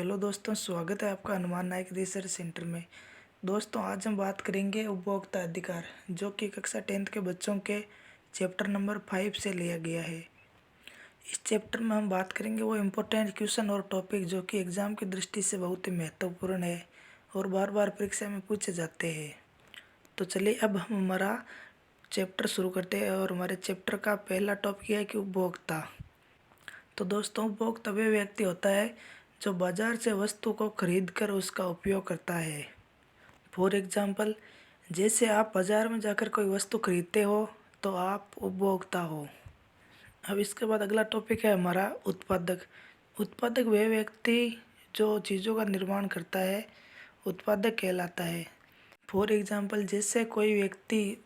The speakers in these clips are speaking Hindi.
हेलो दोस्तों, स्वागत है आपका हनुमान नायक रिसर्च सेंटर में। दोस्तों, आज हम बात करेंगे उपभोक्ता अधिकार, जो कि कक्षा 10th के बच्चों के चैप्टर नंबर 5 से लिया गया है। इस चैप्टर में हम बात करेंगे वो इम्पोर्टेंट क्वेश्चन और टॉपिक जो कि एग्ज़ाम की दृष्टि से बहुत ही महत्वपूर्ण है और बार बार परीक्षा में पूछे जाते हैं। तो चलिए अब हम हमारा चैप्टर शुरू करते हैं और हमारे चैप्टर का पहला टॉपिक है कि उपभोक्ता। तो दोस्तों, उपभोक्ता वे व्यक्ति होता है जो बाजार से वस्तु को खरीद कर उसका उपयोग करता है। फॉर एग्जाम्पल, जैसे आप बाजार में जाकर कोई वस्तु खरीदते हो तो आप उपभोक्ता हो। अब इसके बाद अगला टॉपिक है हमारा उत्पादक। उत्पादक वह व्यक्ति जो चीज़ों का निर्माण करता है उत्पादक कहलाता है। फॉर एग्जाम्पल, जैसे कोई व्यक्ति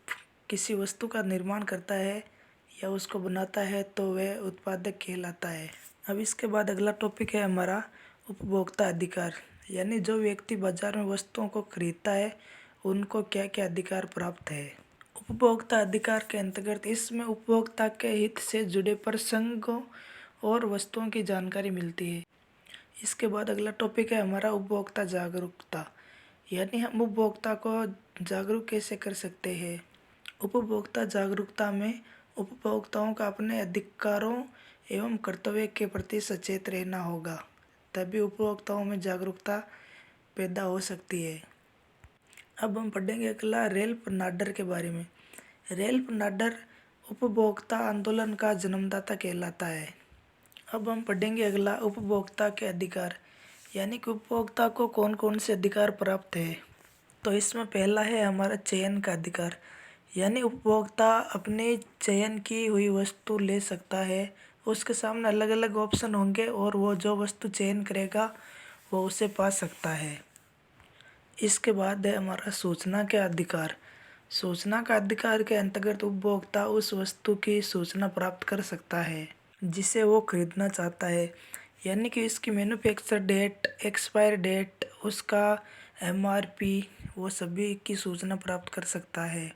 किसी वस्तु का निर्माण करता है या उसको बनाता है तो वह उत्पादक कहलाता है। अब इसके बाद अगला टॉपिक है हमारा उपभोक्ता अधिकार, यानी जो व्यक्ति बाजार में वस्तुओं को खरीदता है उनको क्या क्या अधिकार प्राप्त है। उपभोक्ता अधिकार के अंतर्गत इसमें उपभोक्ता के हित से जुड़े प्रसंगों और वस्तुओं की जानकारी मिलती है। इसके बाद अगला टॉपिक है हमारा उपभोक्ता जागरूकता, यानी हम उपभोक्ता को जागरूक कैसे कर सकते हैं। उपभोक्ता जागरूकता में उपभोक्ताओं का अपने अधिकारों एवं कर्तव्य के प्रति सचेत रहना होगा, तभी उपभोक्ताओं में जागरूकता पैदा हो सकती है। अब हम पढ़ेंगे अगला रेल्फ नाडर के बारे में। रेल्फ नाडर उपभोक्ता आंदोलन का जन्मदाता कहलाता है। अब हम पढ़ेंगे अगला उपभोक्ता के अधिकार, यानी कि उपभोक्ता को कौन कौन से अधिकार प्राप्त है। तो इसमें पहला है हमारा चयन का अधिकार, यानी उपभोक्ता अपने चयन की हुई वस्तु ले सकता है। उसके सामने अलग अलग ऑप्शन होंगे और वो जो वस्तु चयन करेगा वो उसे पा सकता है। इसके बाद है हमारा सूचना के अधिकार। सूचना का अधिकार के अंतर्गत उपभोक्ता उस वस्तु की सूचना प्राप्त कर सकता है जिसे वो खरीदना चाहता है, यानी कि इसकी मैन्युफैक्चर डेट, एक्सपायर डेट, उसका एमआरपी, वो सभी की सूचना प्राप्त कर सकता है।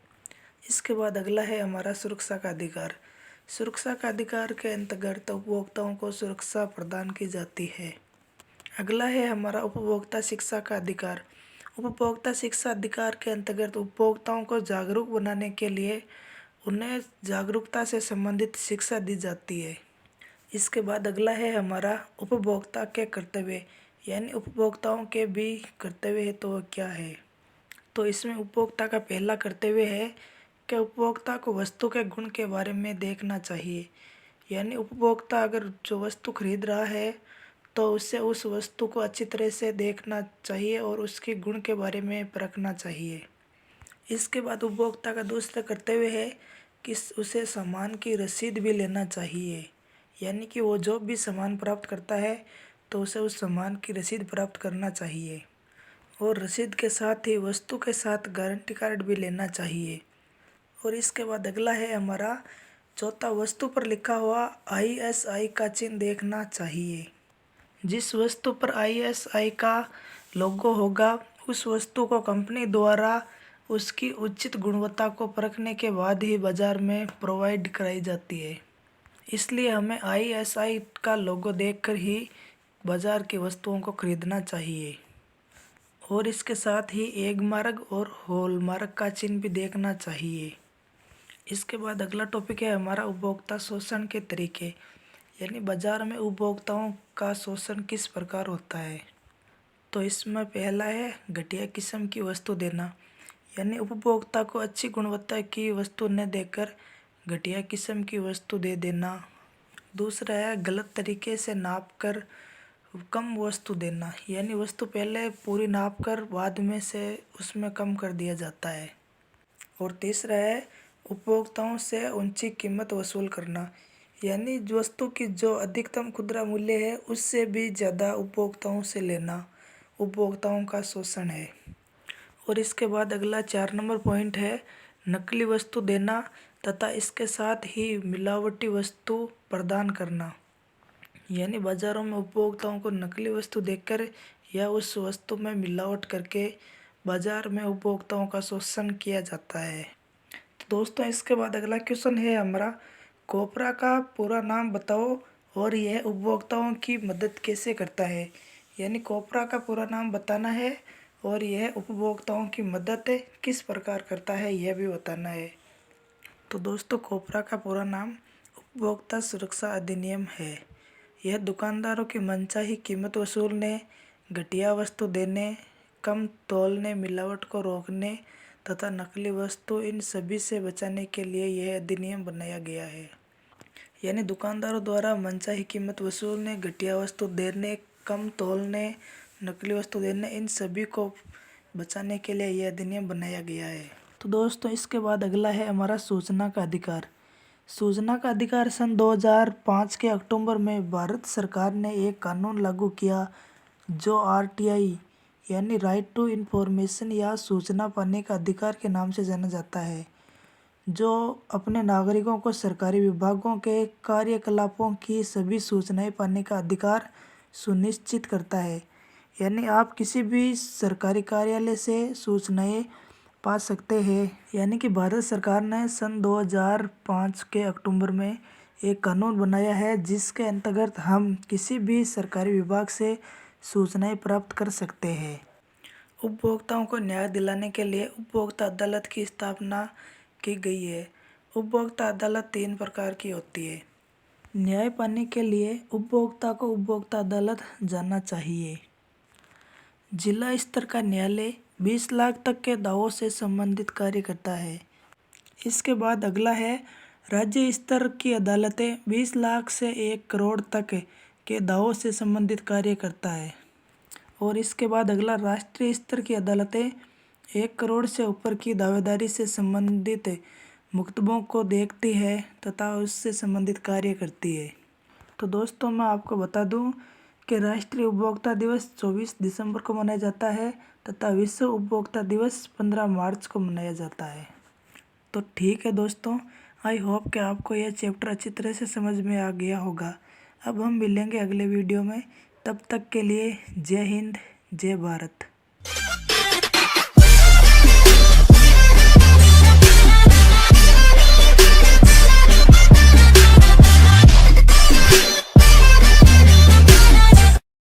इसके बाद अगला है हमारा सुरक्षा का अधिकार। सुरक्षा का अधिकार के अंतर्गत उपभोक्ताओं को सुरक्षा प्रदान की जाती है। अगला है हमारा उपभोक्ता शिक्षा का अधिकार। उपभोक्ता शिक्षा अधिकार के अंतर्गत उपभोक्ताओं को जागरूक बनाने के लिए उन्हें जागरूकता से संबंधित शिक्षा दी जाती है। इसके बाद अगला है हमारा उपभोक्ता के कर्तव्य, यानी उपभोक्ताओं के भी कर्तव्य है तो क्या है। तो इसमें उपभोक्ता का पहला कर्तव्य है कि उपभोक्ता को वस्तु के गुण के बारे में देखना चाहिए, यानी उपभोक्ता अगर जो वस्तु खरीद रहा है तो उसे उस वस्तु को अच्छी तरह से देखना चाहिए और उसके गुण के बारे में परखना चाहिए। इसके बाद उपभोक्ता का दूसरा कर्तव्य है कि उसे सामान की रसीद भी लेना चाहिए, यानी कि वो जो भी सामान प्राप्त करता है तो उसे उस सामान की रसीद प्राप्त करना चाहिए और रसीद के साथ ही वस्तु के साथ गारंटी कार्ड भी लेना चाहिए। और इसके बाद अगला है हमारा चौथा, वस्तु पर लिखा हुआ आईएसआई का चिन्ह देखना चाहिए। जिस वस्तु पर आईएसआई का लोगो होगा उस वस्तु को कंपनी द्वारा उसकी उचित गुणवत्ता को परखने के बाद ही बाजार में प्रोवाइड कराई जाती है। इसलिए हमें आईएसआई का लोगो देखकर ही बाजार की वस्तुओं को खरीदना चाहिए और इसके साथ ही एग मार्क और हॉल मार्क का चिन्ह भी देखना चाहिए। इसके बाद अगला टॉपिक है हमारा उपभोक्ता शोषण के तरीके, यानी बाजार में उपभोक्ताओं का शोषण किस प्रकार होता है। तो इसमें पहला है घटिया किस्म की वस्तु देना, यानी उपभोक्ता को अच्छी गुणवत्ता की वस्तु न देकर घटिया किस्म की वस्तु दे देना। दूसरा है गलत तरीके से नाप कर कम वस्तु देना, यानी वस्तु पहले पूरी नाप कर बाद में से उसमें कम कर दिया जाता है। और तीसरा है उपभोक्ताओं से ऊंची कीमत वसूल करना, यानी वस्तु की जो अधिकतम खुदरा मूल्य है उससे भी ज़्यादा उपभोक्ताओं से लेना उपभोक्ताओं का शोषण है। और इसके बाद अगला 4 नंबर पॉइंट है नकली वस्तु देना तथा इसके साथ ही मिलावटी वस्तु प्रदान करना, यानी बाज़ारों में उपभोक्ताओं को नकली वस्तु देकर या उस वस्तु में मिलावट करके बाज़ार में उपभोक्ताओं का शोषण किया जाता है। तो दोस्तों, इसके बाद अगला क्वेश्चन है हमारा कोपरा का पूरा नाम बताओ और यह उपभोक्ताओं की मदद कैसे करता है, यानी कोपरा का पूरा नाम बताना है और यह उपभोक्ताओं की मदद किस प्रकार करता है यह भी बताना है। तो दोस्तों कोपरा का पूरा नाम उपभोक्ता सुरक्षा अधिनियम है। यह दुकानदारों की मनचाही कीमत वसूलने, घटिया वस्तु देने, कम तौलने, मिलावट को रोकने तथा नकली वस्तु इन सभी से बचाने के लिए यह अधिनियम बनाया गया है। यानी दुकानदारों द्वारा मनचाही कीमत वसूलने, घटिया वस्तु देने, कम तौलने, नकली वस्तु देने इन सभी को बचाने के लिए यह अधिनियम बनाया गया है। तो दोस्तों इसके बाद अगला है हमारा सूचना का अधिकार। सूचना का अधिकार सन 2005 के अक्टूबर में भारत सरकार ने एक कानून लागू किया जो आरटीआई यानी राइट टू इन्फॉर्मेशन या सूचना पाने का अधिकार के नाम से जाना जाता है, जो अपने नागरिकों को सरकारी विभागों के कार्यकलापों की सभी सूचनाएं पाने का अधिकार सुनिश्चित करता है। यानी आप किसी भी सरकारी कार्यालय से सूचनाएं पा सकते हैं। यानी कि भारत सरकार ने सन 2005 के अक्टूबर में एक कानून बनाया है जिसके अंतर्गत हम किसी भी सरकारी विभाग से सूचनाएं प्राप्त कर सकते हैं। उपभोक्ताओं को न्याय दिलाने के लिए उपभोक्ता अदालत की स्थापना की गई है। उपभोक्ता अदालत 3 प्रकार की होती है। न्याय पाने के लिए उपभोक्ता को उपभोक्ता अदालत जाना चाहिए। जिला स्तर का न्यायालय 20 लाख तक के दावों से संबंधित कार्य करता है। इसके बाद अगला है राज्य स्तर की अदालतें 20 लाख से 1 करोड़ तक के दावों से संबंधित कार्य करता है। और इसके बाद अगला राष्ट्रीय स्तर की अदालतें 1 करोड़ से ऊपर की दावेदारी से संबंधित मुकदमों को देखती है तथा उससे संबंधित कार्य करती है। तो दोस्तों मैं आपको बता दूं कि राष्ट्रीय उपभोक्ता दिवस 24 दिसंबर को मनाया जाता है तथा विश्व उपभोक्ता दिवस 15 मार्च को मनाया जाता है। तो ठीक है दोस्तों, आई होप कि आपको यह चैप्टर अच्छी तरह से समझ में आ गया होगा। अब हम मिलेंगे अगले वीडियो में, तब तक के लिए जय हिंद, जय भारत।